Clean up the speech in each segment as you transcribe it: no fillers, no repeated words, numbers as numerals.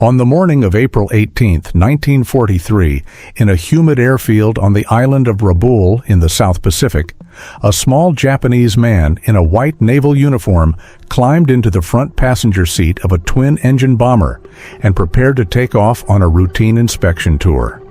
On the morning of April 18, 1943, in a humid airfield on the island of Rabaul in the South Pacific, a small Japanese man in a white naval uniform climbed into the front passenger seat of a twin-engine bomber and prepared to take off on a routine inspection tour.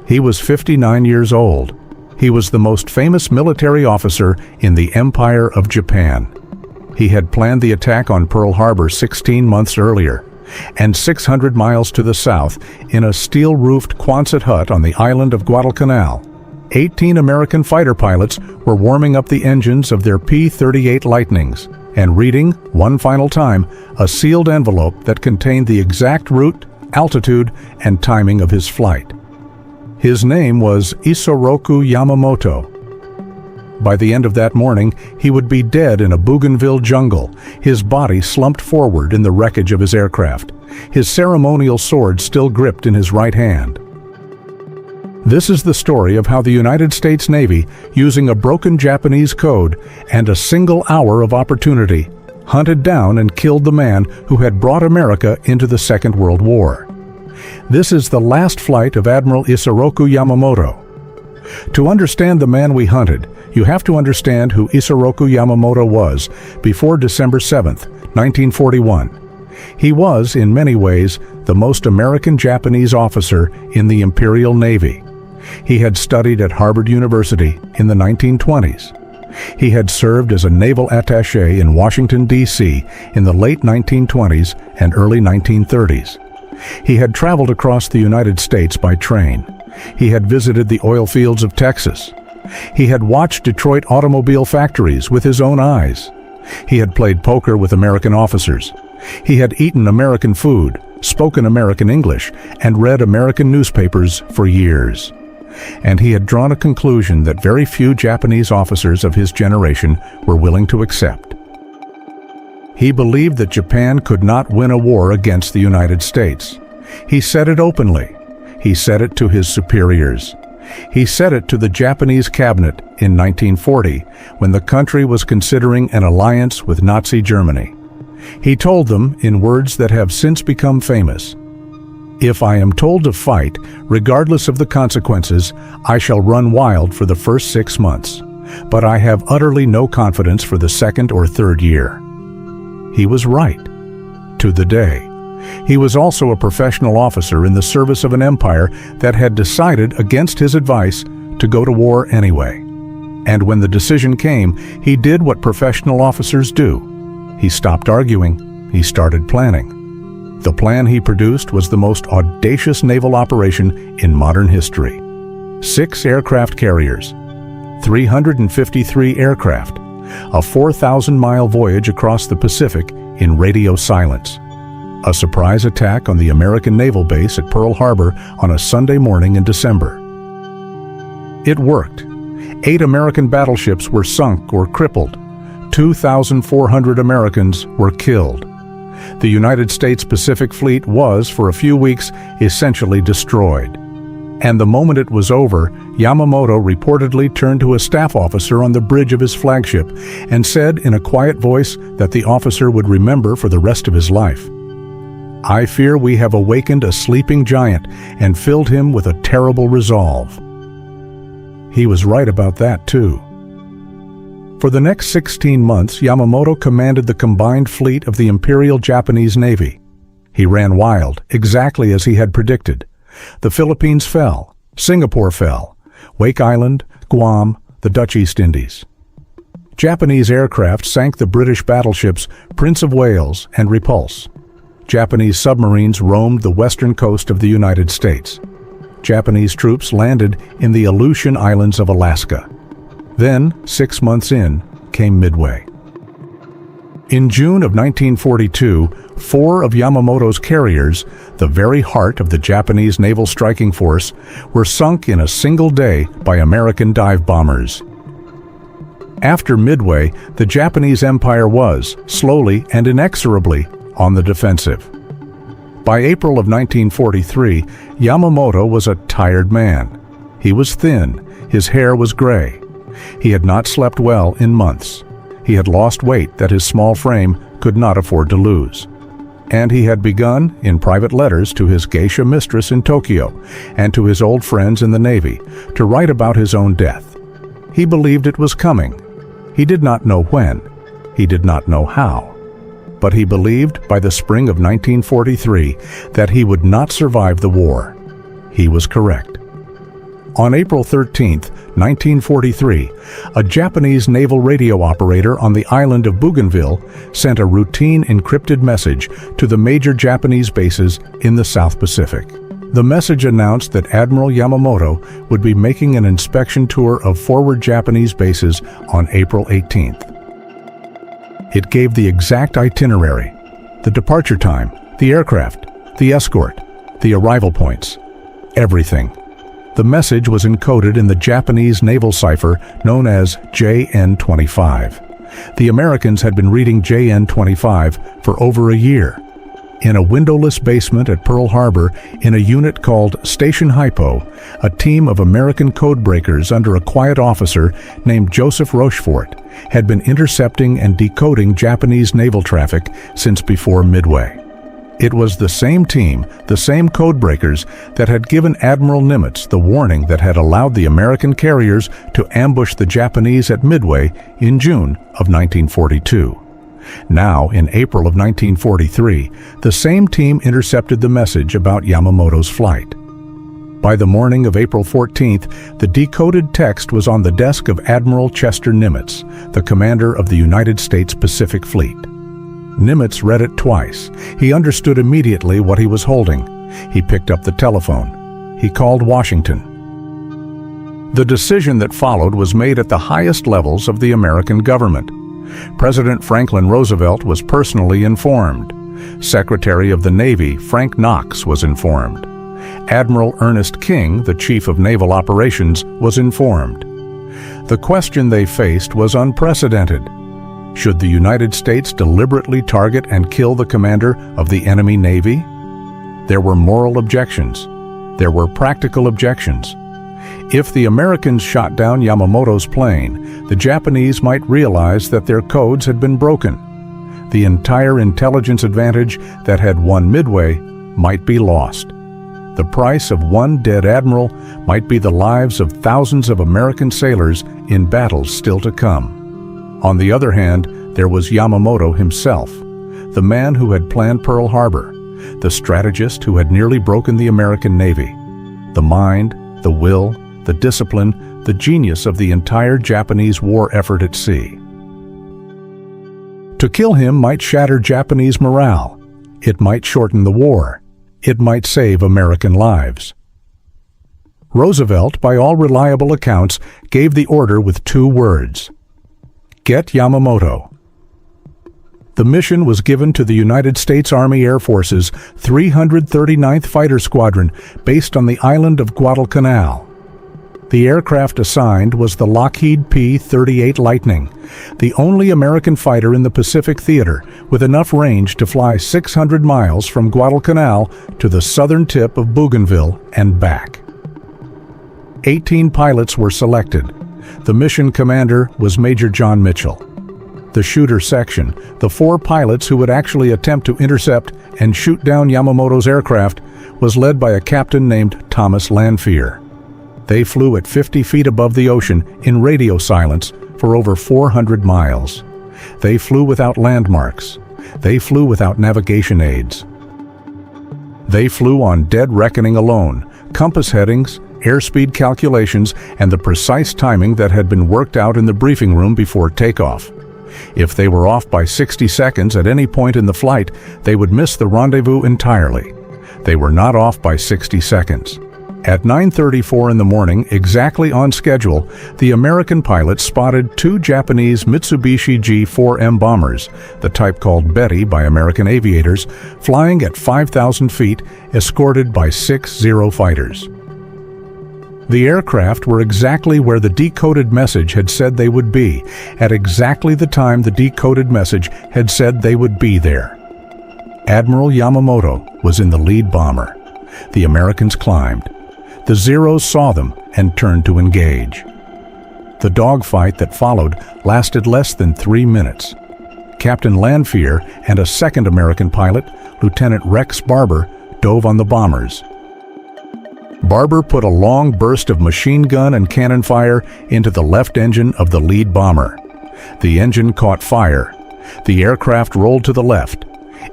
He was 59 years old. He was the most famous military officer in the Empire of Japan. He had planned the attack on Pearl Harbor 16 months earlier, and 600 miles to the south, in a steel-roofed Quonset hut on the island of Guadalcanal, 18 American fighter pilots were warming up the engines of their P-38 Lightnings and reading, one final time, a sealed envelope that contained the exact route, altitude, and timing of his flight. His name was Isoroku Yamamoto. By the end of that morning, he would be dead in a Bougainville jungle, his body slumped forward in the wreckage of his aircraft, his ceremonial sword still gripped in his right hand. This is the story of how the United States Navy, using a broken Japanese code and a single hour of opportunity, hunted down and killed the man who had brought America into the Second World War. This is the last flight of Admiral Isoroku Yamamoto. To understand the man we hunted, you have to understand who Isoroku Yamamoto was before December 7, 1941. He was, in many ways, the most American Japanese officer in the Imperial Navy. He had studied at Harvard University in the 1920s. He had served as a naval attaché in Washington, D.C. in the late 1920s and early 1930s. He had traveled across the United States by train. He had visited the oil fields of Texas. He had watched Detroit automobile factories with his own eyes. He had played poker with American officers. He had eaten American food, spoken American English, and read American newspapers for years. And he had drawn a conclusion that very few Japanese officers of his generation were willing to accept. He believed that Japan could not win a war against the United States. He said it openly. He said it to his superiors. He said it to the Japanese cabinet in 1940, when the country was considering an alliance with Nazi Germany. He told them, in words that have since become famous, "If I am told to fight, regardless of the consequences, I shall run wild for the first 6 months, but I have utterly no confidence for the second or third year." He was right, to the day. He was also a professional officer in the service of an empire that had decided against his advice to go to war anyway. And when the decision came, he did what professional officers do. He stopped arguing. He started planning. The plan he produced was the most audacious naval operation in modern history. 6 aircraft carriers, 353 aircraft, a 4,000-mile voyage across the Pacific in radio silence. A surprise attack on the American naval base at Pearl Harbor on a Sunday morning in December. It worked. 8 American battleships were sunk or crippled. 2,400 Americans were killed. The United States Pacific Fleet was, for a few weeks, essentially destroyed. And the moment it was over, Yamamoto reportedly turned to a staff officer on the bridge of his flagship and said in a quiet voice that the officer would remember for the rest of his life, "I fear we have awakened a sleeping giant and filled him with a terrible resolve." He was right about that, too. For the next 16 months, Yamamoto commanded the combined fleet of the Imperial Japanese Navy. He ran wild, exactly as he had predicted. The Philippines fell, Singapore fell, Wake Island, Guam, the Dutch East Indies. Japanese aircraft sank the British battleships Prince of Wales and Repulse. Japanese submarines roamed the western coast of the United States. Japanese troops landed in the Aleutian Islands of Alaska. Then, 6 months in, came Midway. In June of 1942, 4 of Yamamoto's carriers, the very heart of the Japanese naval striking force, were sunk in a single day by American dive bombers. After Midway, the Japanese Empire was, slowly and inexorably, on the defensive. By April of 1943, Yamamoto was a tired man. He was thin, his hair was gray. He had not slept well in months. He had lost weight that his small frame could not afford to lose. And he had begun, in private letters to his geisha mistress in Tokyo and to his old friends in the Navy, to write about his own death. He believed it was coming. He did not know when. He did not know how. But he believed by the spring of 1943 that he would not survive the war. He was correct. On April 13, 1943, a Japanese naval radio operator on the island of Bougainville sent a routine encrypted message to the major Japanese bases in the South Pacific. The message announced that Admiral Yamamoto would be making an inspection tour of forward Japanese bases on April 18th. It gave the exact itinerary, the departure time, the aircraft, the escort, the arrival points, everything. The message was encoded in the Japanese naval cipher known as JN-25. The Americans had been reading JN-25 for over a year. In a windowless basement at Pearl Harbor, in a unit called Station Hypo, a team of American codebreakers under a quiet officer named Joseph Rochefort had been intercepting and decoding Japanese naval traffic since before Midway. It was the same team, the same codebreakers, that had given Admiral Nimitz the warning that had allowed the American carriers to ambush the Japanese at Midway in June of 1942. Now, in April of 1943, the same team intercepted the message about Yamamoto's flight. By the morning of April 14th, the decoded text was on the desk of Admiral Chester Nimitz, the commander of the United States Pacific Fleet. Nimitz read it twice. He understood immediately what he was holding. He picked up the telephone. He called Washington. The decision that followed was made at the highest levels of the American government. President Franklin Roosevelt was personally informed. Secretary of the Navy Frank Knox was informed. Admiral Ernest King, the Chief of Naval Operations, was informed. The question they faced was unprecedented. Should the United States deliberately target and kill the commander of the enemy navy? There were moral objections. There were practical objections. If the Americans shot down Yamamoto's plane, the Japanese might realize that their codes had been broken. The entire intelligence advantage that had won Midway might be lost. The price of one dead admiral might be the lives of thousands of American sailors in battles still to come. On the other hand, there was Yamamoto himself, the man who had planned Pearl Harbor, the strategist who had nearly broken the American Navy, the mind, the will, the discipline, the genius of the entire Japanese war effort at sea. To kill him might shatter Japanese morale. It might shorten the war. It might save American lives. Roosevelt, by all reliable accounts, gave the order with 2 words: get Yamamoto. The mission was given to the United States Army Air Force's 339th Fighter Squadron based on the island of Guadalcanal. The aircraft assigned was the Lockheed P-38 Lightning, the only American fighter in the Pacific Theater with enough range to fly 600 miles from Guadalcanal to the southern tip of Bougainville and back. 18 pilots were selected. The mission commander was Major John Mitchell. The shooter section, the 4 pilots who would actually attempt to intercept and shoot down Yamamoto's aircraft, was led by a captain named Thomas Lanphier. They flew at 50 feet above the ocean in radio silence for over 400 miles. They flew without landmarks. They flew without navigation aids. They flew on dead reckoning alone, compass headings, airspeed calculations, and the precise timing that had been worked out in the briefing room before takeoff. If they were off by 60 seconds at any point in the flight, they would miss the rendezvous entirely. They were not off by 60 seconds. At 9:34 in the morning, exactly on schedule, the American pilots spotted 2 Japanese Mitsubishi G-4M bombers, the type called Betty by American aviators, flying at 5,000 feet, escorted by 6 Zero fighters. The aircraft were exactly where the decoded message had said they would be, at exactly the time the decoded message had said they would be there. Admiral Yamamoto was in the lead bomber. The Americans climbed. The Zeros saw them and turned to engage. The dogfight that followed lasted less than 3 minutes. Captain Lanphier and a second American pilot, Lieutenant Rex Barber, dove on the bombers. Barber put a long burst of machine gun and cannon fire into the left engine of the lead bomber. The engine caught fire. The aircraft rolled to the left.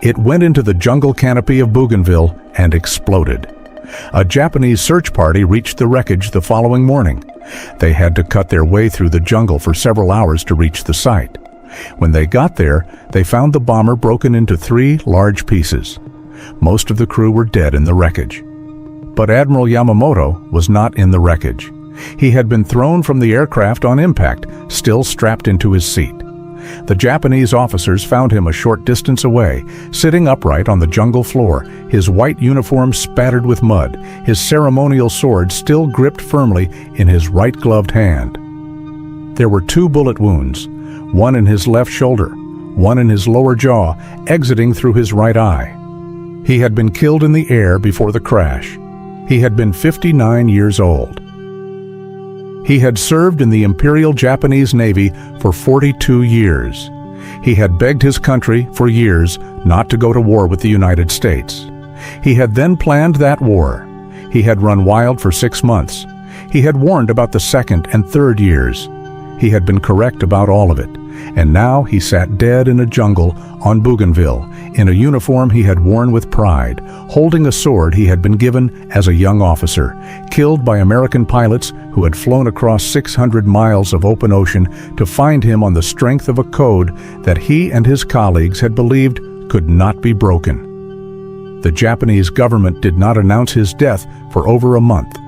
It went into the jungle canopy of Bougainville and exploded. A Japanese search party reached the wreckage the following morning. They had to cut their way through the jungle for several hours to reach the site. When they got there, they found the bomber broken into 3 large pieces. Most of the crew were dead in the wreckage. But Admiral Yamamoto was not in the wreckage. He had been thrown from the aircraft on impact, still strapped into his seat. The Japanese officers found him a short distance away, sitting upright on the jungle floor, his white uniform spattered with mud, his ceremonial sword still gripped firmly in his right-gloved hand. There were 2 bullet wounds, one in his left shoulder, one in his lower jaw, exiting through his right eye. He had been killed in the air before the crash. He had been 59 years old. He had served in the Imperial Japanese Navy for 42 years. He had begged his country for years not to go to war with the United States. He had then planned that war. He had run wild for 6 months. He had warned about the 2nd and 3rd years. He had been correct about all of it. And now he sat dead in a jungle on Bougainville, in a uniform he had worn with pride, holding a sword he had been given as a young officer, killed by American pilots who had flown across 600 miles of open ocean to find him on the strength of a code that he and his colleagues had believed could not be broken. The Japanese government did not announce his death for over a month.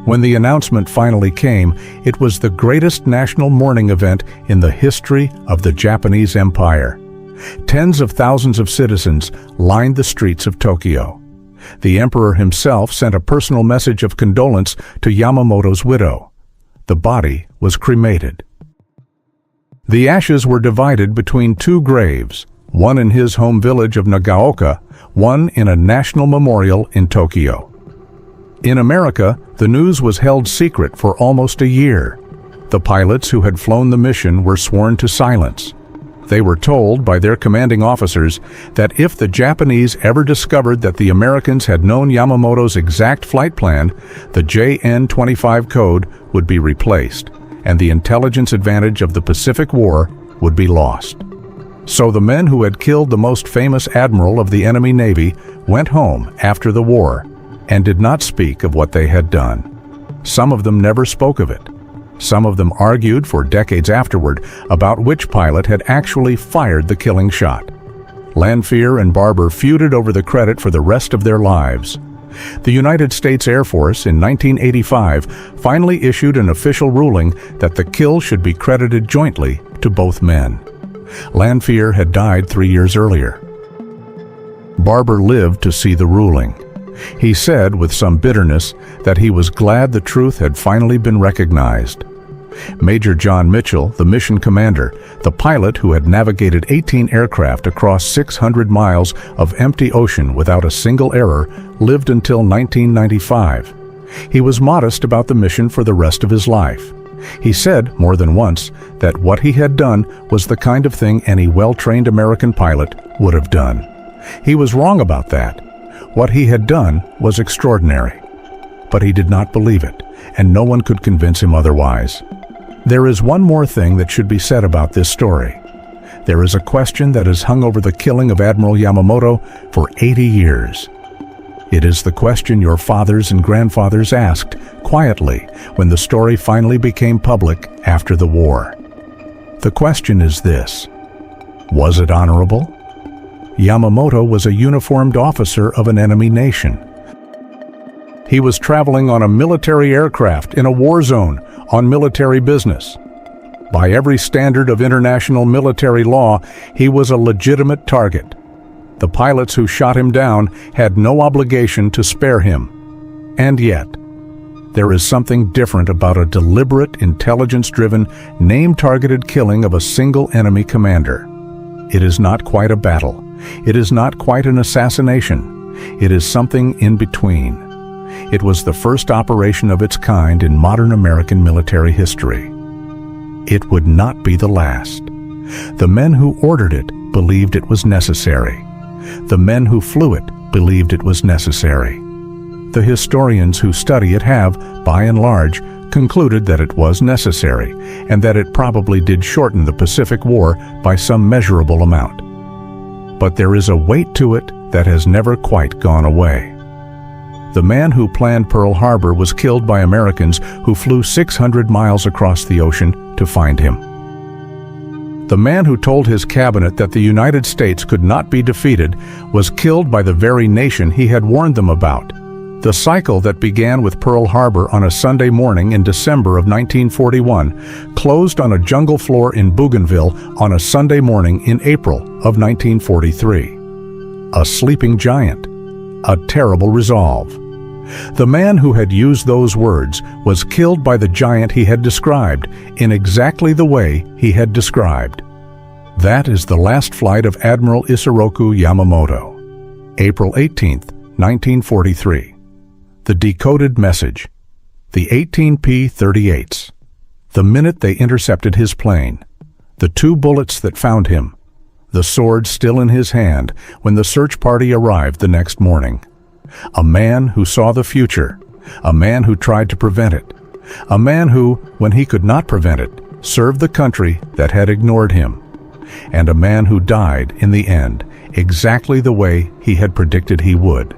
When the announcement finally came, it was the greatest national mourning event in the history of the Japanese Empire. Tens of thousands of citizens lined the streets of Tokyo. The emperor himself sent a personal message of condolence to Yamamoto's widow. The body was cremated. The ashes were divided between 2 graves, one in his home village of Nagaoka, one in a national memorial in Tokyo. In America, the news was held secret for almost a year. The pilots who had flown the mission were sworn to silence. They were told by their commanding officers that if the Japanese ever discovered that the Americans had known Yamamoto's exact flight plan, the JN-25 code would be replaced, and the intelligence advantage of the Pacific War would be lost. So the men who had killed the most famous admiral of the enemy navy went home after the war and did not speak of what they had done. Some of them never spoke of it. Some of them argued for decades afterward about which pilot had actually fired the killing shot. Lanphier and Barber feuded over the credit for the rest of their lives. The United States Air Force in 1985 finally issued an official ruling that the kill should be credited jointly to both men. Lanphier had died 3 years earlier. Barber lived to see the ruling. He said with some bitterness that he was glad the truth had finally been recognized. Major John Mitchell, the mission commander, the pilot who had navigated 18 aircraft across 600 miles of empty ocean without a single error, lived until 1995. He was modest about the mission for the rest of his life. He said more than once that what he had done was the kind of thing any well-trained American pilot would have done. He was wrong about that. What he had done was extraordinary. But he did not believe it, and no one could convince him otherwise. There is one more thing that should be said about this story. There is a question that has hung over the killing of Admiral Yamamoto for 80 years. It is the question your fathers and grandfathers asked quietly when the story finally became public after the war. The question is this: was it honorable? Yamamoto was a uniformed officer of an enemy nation. He was traveling on a military aircraft in a war zone on military business. By every standard of international military law, he was a legitimate target. The pilots who shot him down had no obligation to spare him. And yet, there is something different about a deliberate, intelligence-driven, name-targeted killing of a single enemy commander. It is not quite a battle. It is not quite an assassination. It is something in between. It was the first operation of its kind in modern American military history. It would not be the last. The men who ordered it believed it was necessary. The men who flew it believed it was necessary. The historians who study it have, by and large, concluded that it was necessary, and that it probably did shorten the Pacific War by some measurable amount. But there is a weight to it that has never quite gone away. The man who planned Pearl Harbor was killed by Americans who flew 600 miles across the ocean to find him. The man who told his cabinet that the United States could not be defeated was killed by the very nation he had warned them about. The cycle that began with Pearl Harbor on a Sunday morning in December of 1941 closed on a jungle floor in Bougainville on a Sunday morning in April of 1943. A sleeping giant. A terrible resolve. The man who had used those words was killed by the giant he had described in exactly the way he had described. That is the last flight of Admiral Yamamoto. April 18, 1943. The decoded message. The 18P-38s. The minute they intercepted his plane. The 2 bullets that found him. The sword still in his hand when the search party arrived the next morning. A man who saw the future. A man who tried to prevent it. A man who, when he could not prevent it, served the country that had ignored him. And a man who died, in the end, exactly the way he had predicted he would.